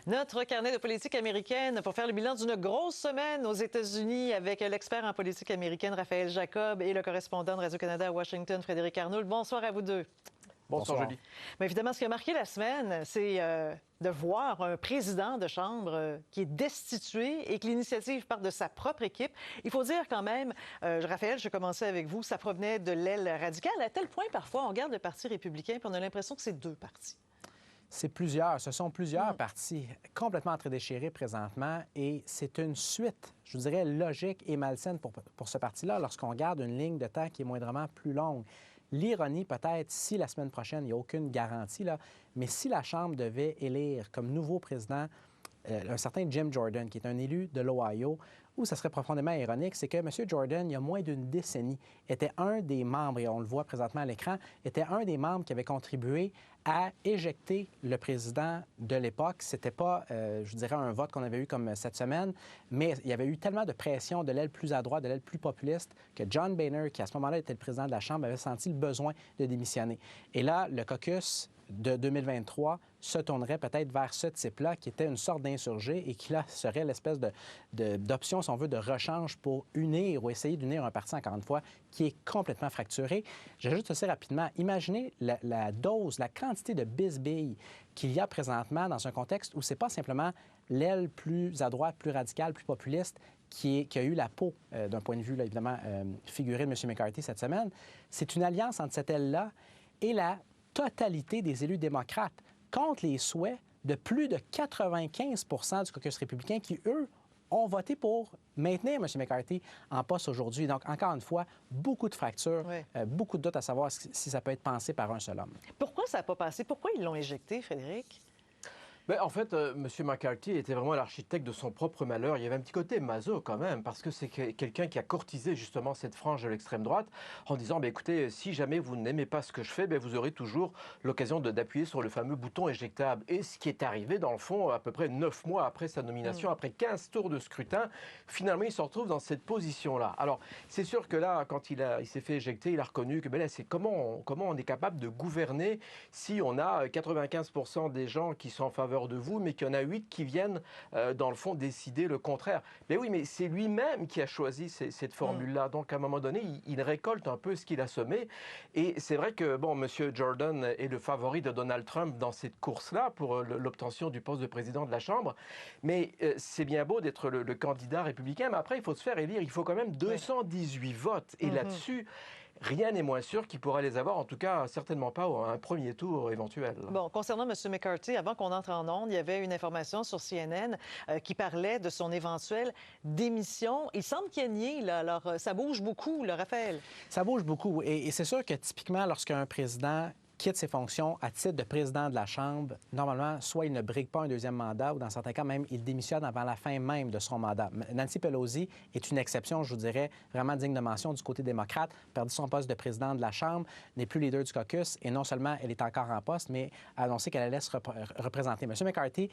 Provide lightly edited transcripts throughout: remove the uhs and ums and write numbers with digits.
Notre carnet de politique américaine pour faire le bilan d'une grosse semaine aux États-Unis avec l'expert en politique américaine Raphaël Jacob et le correspondant de Radio-Canada à Washington, Frédéric Arnould. Bonsoir à vous deux. Bonsoir, Julie. Mais évidemment, ce qui a marqué la semaine, c'est de voir un président de Chambre qui est destitué et que l'initiative part de sa propre équipe. Il faut dire quand même, Raphaël, je vais commencer avec vous, ça provenait de l'aile radicale, à tel point, parfois, on regarde le Parti républicain puis on a l'impression que c'est deux partis. Ce sont plusieurs partis complètement déchirés présentement et c'est une suite, je vous dirais, logique et malsaine pour ce parti-là lorsqu'on regarde une ligne de temps qui est moindrement plus longue. L'ironie, peut-être, si la semaine prochaine, il n'y a aucune garantie, là, mais si la Chambre devait élire comme nouveau président un certain Jim Jordan, qui est un élu de l'Ohio, où ça serait profondément ironique, c'est que M. Jordan, il y a moins d'une décennie, était un des membres, et on le voit présentement à l'écran, était un des membres qui avait contribué à éjecter le président de l'époque. C'était pas, je dirais, un vote qu'on avait eu comme cette semaine, mais il y avait eu tellement de pression de l'aile plus à droite, de l'aile plus populiste, que John Boehner, qui à ce moment-là était le président de la Chambre, avait senti le besoin de démissionner. Et là, le caucus de 2023 se tournerait peut-être vers ce type-là, qui était une sorte d'insurgé et qui, là, serait l'espèce d'option, si on veut, de rechange pour unir ou essayer d'unir un parti, encore une fois, qui est complètement fracturé. J'ajoute aussi rapidement, imaginez la dose, la quantité de bisbilles qu'il y a présentement dans un contexte où c'est pas simplement l'aile plus à droite, plus radicale, plus populiste qui a eu la peau, d'un point de vue, là, évidemment, figuré de M. McCarthy cette semaine. C'est une alliance entre cette aile-là et la totalité des élus démocrates contre les souhaits de plus de 95 du caucus républicain qui, eux, ont voté pour maintenir M. McCarthy en poste aujourd'hui. Donc, encore une fois, beaucoup de fractures, beaucoup de doutes à savoir si ça peut être pensé par un seul homme. Pourquoi ça n'a pas passé? Pourquoi ils l'ont éjecté, Frédéric? Bien, en fait, M. McCarthy était vraiment l'architecte de son propre malheur. Il y avait un petit côté maso quand même, parce que c'est quelqu'un qui a courtisé justement cette frange de l'extrême droite en disant, bien, écoutez, si jamais vous n'aimez pas ce que je fais, bien, vous aurez toujours l'occasion d'appuyer sur le fameux bouton éjectable. Et ce qui est arrivé, dans le fond, à peu près 9 mois après sa nomination, après 15 tours de scrutin, finalement, il se retrouve dans cette position-là. Alors, c'est sûr que là, quand il s'est fait éjecter, il a reconnu que, ben là, c'est comment on est capable de gouverner si on a 95% des gens qui sont en faveur de vous, mais qu'il y en a 8 qui viennent, dans le fond, décider le contraire. Mais oui, mais c'est lui-même qui a choisi cette formule-là. Donc, à un moment donné, il récolte un peu ce qu'il a semé. Et c'est vrai que, bon, M. Jordan est le favori de Donald Trump dans cette course-là pour l'obtention du poste de président de la Chambre. Mais c'est bien beau d'être le candidat républicain, mais après, il faut se faire élire. Il faut quand même 218 votes. Et là-dessus, rien n'est moins sûr qu'il pourra les avoir, en tout cas, certainement pas à un premier tour éventuel. Bon, concernant M. McCarthy, avant qu'on entre en ondes, il y avait une information sur CNN qui parlait de son éventuelle démission. Il semble qu'il y ait nié, là. Alors, ça bouge beaucoup, là, Raphaël. Ça bouge beaucoup. Et c'est sûr que, typiquement, lorsqu'un président quitte ses fonctions à titre de président de la Chambre, normalement, soit il ne brigue pas un deuxième mandat ou, dans certains cas, même, il démissionne avant la fin même de son mandat. Nancy Pelosi est une exception, je vous dirais, vraiment digne de mention du côté démocrate, perdu son poste de président de la Chambre, n'est plus leader du caucus et non seulement elle est encore en poste, mais a annoncé qu'elle allait se représenter. M. McCarthy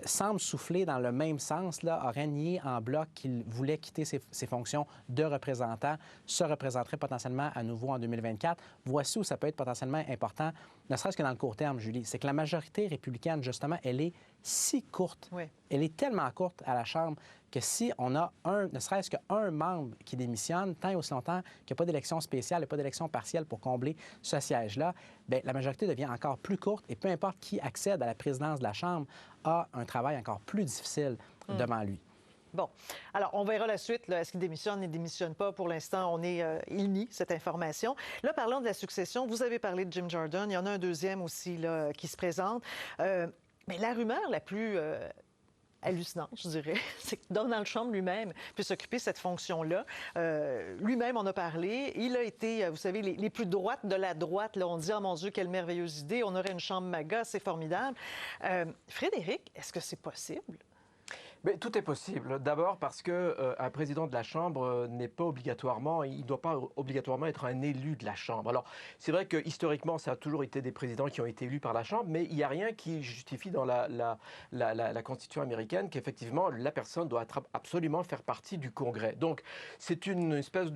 semble souffler dans le même sens, là, aurait nié en bloc qu'il voulait quitter ses fonctions de représentant, se représenterait potentiellement à nouveau en 2024. Voici où ça peut être potentiellement important, ne serait-ce que dans le court terme, Julie, c'est que la majorité républicaine, justement, elle est si courte. Oui. Elle est tellement courte à la Chambre que si on a ne serait-ce qu'un membre qui démissionne, tant et aussi longtemps qu'il n'y a pas d'élection spéciale et pas d'élection partielle pour combler ce siège-là, bien, la majorité devient encore plus courte et peu importe qui accède à la présidence de la Chambre a un travail encore plus difficile devant lui. Bon. Alors, on verra la suite. Est-ce qu'il démissionne, il ne démissionne pas? Pour l'instant, il nie cette information. Là, parlons de la succession. Vous avez parlé de Jim Jordan. Il y en a un deuxième aussi là, qui se présente. Mais la rumeur la plus hallucinante, je dirais, c'est que Donald Trump lui-même peut s'occuper de cette fonction-là. Lui-même en a parlé. Il a été, vous savez, les plus droites de la droite. Là, on dit, oh mon Dieu, quelle merveilleuse idée. On aurait une chambre MAGA, c'est formidable. Frédéric, est-ce que c'est possible? Mais tout est possible. D'abord parce que un président de la Chambre n'est pas obligatoirement, il ne doit pas obligatoirement être un élu de la Chambre. Alors, c'est vrai que historiquement, ça a toujours été des présidents qui ont été élus par la Chambre, mais il n'y a rien qui justifie dans la Constitution américaine qu'effectivement, la personne doit absolument faire partie du Congrès. Donc, c'est une espèce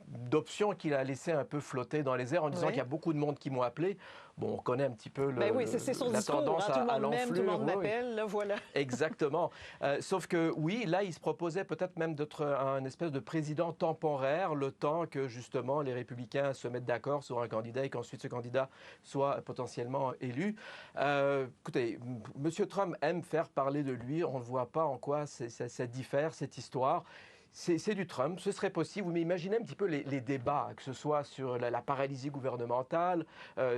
d'options qu'il a laissé un peu flotter dans les airs en disant qu'il y a beaucoup de monde qui m'ont appelé. Bon, on connaît un petit peu c'est son la discours, tendance tout le à monde m'aime, tout le l'enflure. monde m'appelle, là, voilà. Exactement. Sauf que oui, là, il se proposait peut-être même d'être un espèce de président temporaire, le temps que justement les républicains se mettent d'accord sur un candidat et qu'ensuite ce candidat soit potentiellement élu. Écoutez, M. Trump aime faire parler de lui. On ne voit pas en quoi ça diffère, cette histoire. C'est du Trump, ce serait possible, mais imaginez un petit peu les débats, que ce soit sur la paralysie gouvernementale,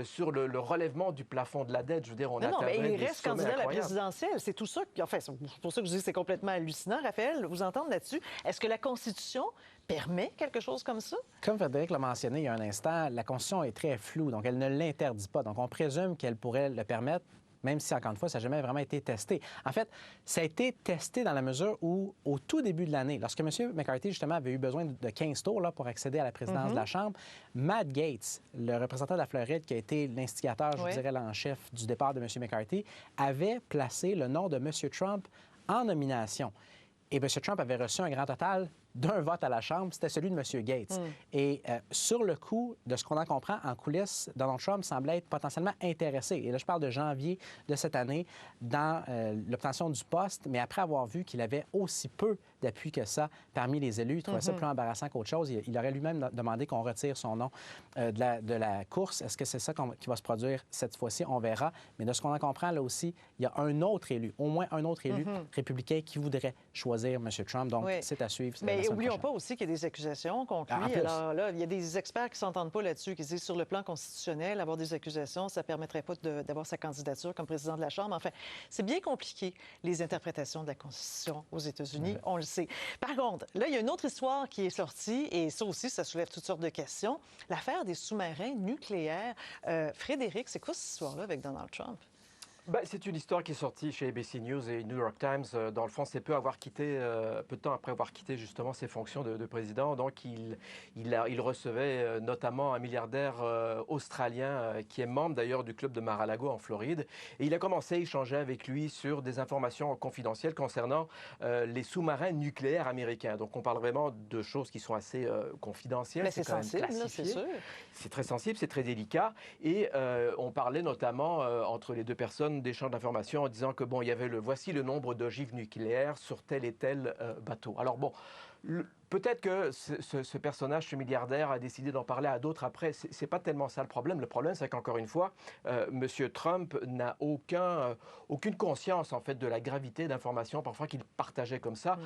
sur le relèvement du plafond de la dette. Je veux dire, on atteindrait mais il des reste sommets candidat à la incroyables. présidentielle. C'est tout ça. Enfin, c'est pour ça que je dis que c'est complètement hallucinant. Raphaël, vous entendre là-dessus. Est-ce que la Constitution permet quelque chose comme ça? Comme Frédéric l'a mentionné il y a un instant, la Constitution est très floue, donc elle ne l'interdit pas. Donc on présume qu'elle pourrait le permettre, même si, encore une fois, ça n'a jamais vraiment été testé. En fait, ça a été testé dans la mesure où, au tout début de l'année, lorsque M. McCarthy, justement, avait eu besoin de 15 tours là, pour accéder à la présidence de la Chambre, Matt Gaetz, le représentant de la Floride, qui a été l'instigateur, je dirais, en chef du départ de M. McCarthy, avait placé le nom de M. Trump en nomination. Et M. Trump avait reçu un grand total d'un vote à la Chambre, c'était celui de M. Gaetz. Et sur le coup, de ce qu'on en comprend, en coulisses, Donald Trump semblait être potentiellement intéressé. Et là, je parle de janvier de cette année, dans l'obtention du poste, mais après avoir vu qu'il avait aussi peu d'appui que ça parmi les élus, il trouvait ça plus embarrassant qu'autre chose. Il aurait lui-même demandé qu'on retire son nom de la course. Est-ce que c'est ça qui va se produire cette fois-ci? On verra. Mais de ce qu'on en comprend, là aussi, il y a un autre élu, au moins un autre élu républicain qui voudrait choisir M. Trump. Donc, c'est à suivre. Mais n'oublions pas aussi qu'il y a des accusations contre lui. Alors là, il y a des experts qui ne s'entendent pas là-dessus, qui disent sur le plan constitutionnel, avoir des accusations, ça ne permettrait pas d'avoir sa candidature comme président de la Chambre. Enfin, c'est bien compliqué, les interprétations de la Constitution aux États-Unis, on le sait. Par contre, là, il y a une autre histoire qui est sortie, et ça aussi, ça soulève toutes sortes de questions. L'affaire des sous-marins nucléaires. Frédéric, c'est quoi cette histoire-là avec Donald Trump? C'est une histoire qui est sortie chez ABC News et New York Times. Dans le fond, c'est peu de temps après avoir quitté justement ses fonctions de président. Donc, il recevait notamment un milliardaire australien qui est membre d'ailleurs du club de Mar-a-Lago en Floride. Et il a commencé à échanger avec lui sur des informations confidentielles concernant les sous-marins nucléaires américains. Donc, on parle vraiment de choses qui sont assez confidentielles. Mais c'est sensible, là, c'est sûr. C'est très sensible, c'est très délicat. Et on parlait notamment entre les deux personnes d'échange d'informations en disant que, bon, il y avait voici le nombre d'ogives nucléaires sur tel et tel bateau. Alors, bon, peut-être que ce personnage, ce milliardaire, a décidé d'en parler à d'autres après. C'est pas tellement ça le problème. Le problème, c'est qu'encore une fois, M. Trump n'a aucune conscience, en fait, de la gravité d'informations parfois qu'il partageait comme ça.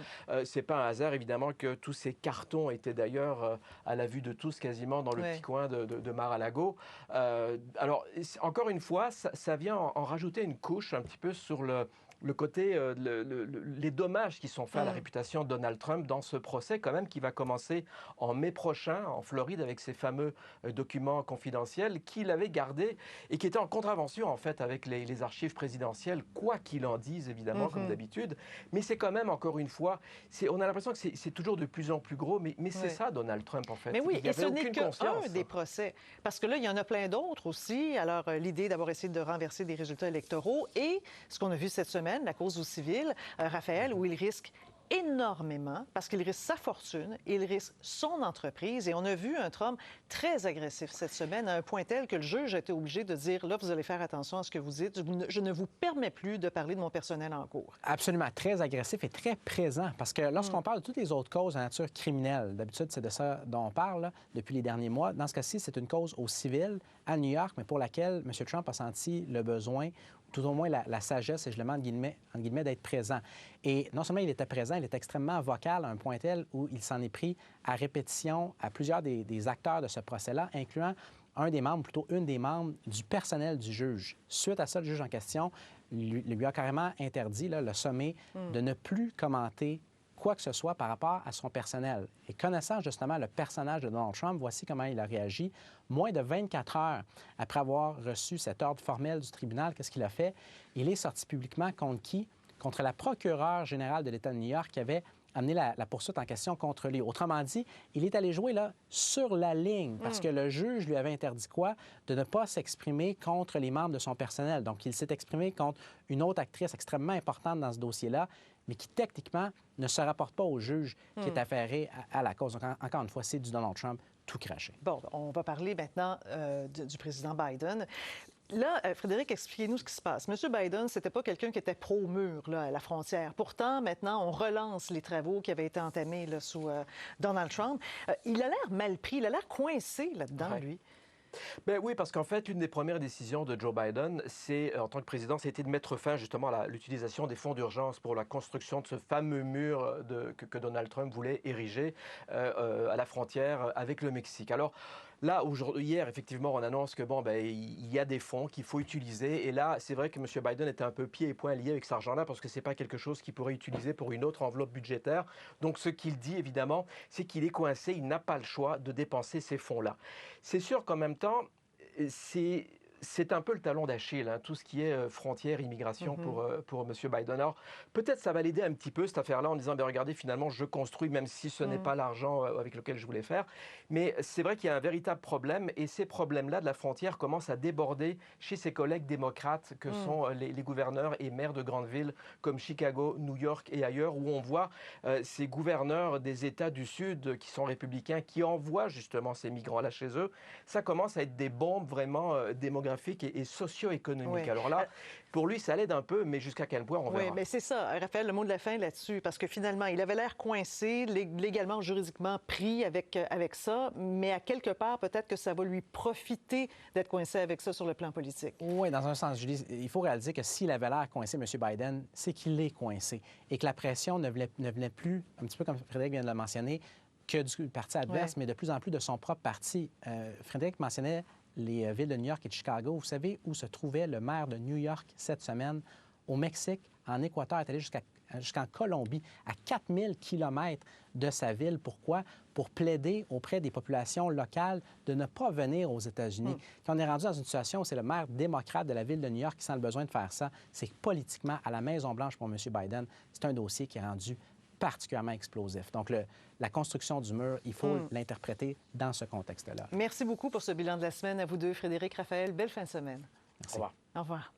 C'est pas un hasard, évidemment, que tous ces cartons étaient d'ailleurs à la vue de tous, quasiment dans le petit coin de Mar-a-Lago. Alors, encore une fois, ça vient en rajouter une couche un petit peu sur le côté, les dommages qui sont faits à la réputation de Donald Trump dans ce procès quand même qui va commencer en mai prochain en Floride avec ces fameux documents confidentiels qu'il avait gardés et qui étaient en contravention en fait avec les archives présidentielles, quoi qu'il en dise évidemment comme d'habitude. Mais c'est quand même encore une fois, on a l'impression que c'est toujours de plus en plus gros, mais c'est ça Donald Trump en fait. Mais oui, il et ce n'est qu'un des procès. Parce que là, il y en a plein d'autres aussi. Alors, l'idée d'avoir essayé de renverser des résultats électoraux et ce qu'on a vu cette semaine, la cause au civil, Raphaël, où il risque énormément parce qu'il risque sa fortune, il risque son entreprise. Et on a vu un Trump très agressif cette semaine, à un point tel que le juge a été obligé de dire, là, vous allez faire attention à ce que vous dites. Je ne vous permets plus de parler de mon personnel en cours. Absolument, très agressif et très présent. Parce que lorsqu'on parle de toutes les autres causes de nature criminelle, d'habitude, c'est de ça dont on parle là, depuis les derniers mois. Dans ce cas-ci, c'est une cause au civil à New York, mais pour laquelle M. Trump a senti le besoin, tout au moins la sagesse, et je le mets en guillemets, d'être présent. Et non seulement il était présent, il était extrêmement vocal à un point tel où il s'en est pris à répétition à plusieurs des acteurs de ce procès-là, incluant un des membres, plutôt une des membres du personnel du juge. Suite à ça, le juge en question lui a carrément interdit, là, le sommé, de ne plus commenter quoi que ce soit par rapport à son personnel. Et connaissant justement le personnage de Donald Trump, voici comment il a réagi. Moins de 24 heures après avoir reçu cet ordre formel du tribunal, qu'est-ce qu'il a fait? Il est sorti publiquement contre qui? Contre la procureure générale de l'État de New York qui avait amené la poursuite en question contre lui. Autrement dit, il est allé jouer là sur la ligne parce que le juge lui avait interdit quoi? De ne pas s'exprimer contre les membres de son personnel. Donc, il s'est exprimé contre une autre actrice extrêmement importante dans ce dossier-là, mais qui, techniquement, ne se rapporte pas au juge qui est affairé à la cause. Donc, encore une fois, c'est du Donald Trump tout craché. Bon, on va parler maintenant du président Biden. Là, Frédéric, expliquez-nous ce qui se passe. M. Biden, c'était pas quelqu'un qui était pro-mur là, à la frontière. Pourtant, maintenant, on relance les travaux qui avaient été entamés là, sous Donald Trump. Il a l'air mal pris, il a l'air coincé là-dedans, lui. Ben oui, parce qu'en fait, une des premières décisions de Joe Biden, en tant que président, c'était de mettre fin justement à l'utilisation des fonds d'urgence pour la construction de ce fameux mur que Donald Trump voulait ériger à la frontière avec le Mexique. Alors, là, hier, effectivement, on annonce que il y a des fonds qu'il faut utiliser. Et là, c'est vrai que M. Biden était un peu pieds et poings liés avec cet argent-là parce que ce n'est pas quelque chose qu'il pourrait utiliser pour une autre enveloppe budgétaire. Donc, ce qu'il dit, évidemment, c'est qu'il est coincé. Il n'a pas le choix de dépenser ces fonds-là. C'est sûr qu'en même temps, c'est un peu le talon d'Achille, hein, tout ce qui est frontière, immigration pour M. Biden. Alors, peut-être ça va l'aider un petit peu, cette affaire-là, en disant, regardez, finalement, je construis, même si ce n'est pas l'argent avec lequel je voulais faire. Mais c'est vrai qu'il y a un véritable problème, et ces problèmes-là de la frontière commencent à déborder chez ses collègues démocrates, que sont les gouverneurs et maires de grandes villes comme Chicago, New York et ailleurs, où on voit ces gouverneurs des États du Sud qui sont républicains, qui envoient justement ces migrants-là chez eux. Ça commence à être des bombes vraiment démographiques et socio-économique. Oui. Alors là, pour lui, ça l'aide un peu, mais jusqu'à quel point, on verra. Oui, mais c'est ça, Raphaël, le mot de la fin là-dessus, parce que finalement, il avait l'air coincé, légalement, juridiquement pris avec ça, mais à quelque part, peut-être que ça va lui profiter d'être coincé avec ça sur le plan politique. Oui, dans un sens, Julie, il faut réaliser que s'il avait l'air coincé, M. Biden, c'est qu'il est coincé et que la pression ne venait plus, un petit peu comme Frédéric vient de le mentionner, que du parti adverse, mais de plus en plus de son propre parti. Frédéric mentionnait les villes de New York et de Chicago. Vous savez où se trouvait le maire de New York cette semaine? Au Mexique, en Équateur, est allé jusqu'en Colombie, à 4000 kilomètres de sa ville. Pourquoi? Pour plaider auprès des populations locales de ne pas venir aux États-Unis. Quand on est rendu dans une situation où c'est le maire démocrate de la ville de New York qui sent le besoin de faire ça, c'est que politiquement, à la Maison-Blanche pour M. Biden, c'est un dossier qui est rendu particulièrement explosif. Donc, la construction du mur, il faut l'interpréter dans ce contexte-là. Merci beaucoup pour ce bilan de la semaine à vous deux, Frédéric, Raphaël. Belle fin de semaine. Merci. Au revoir. Au revoir.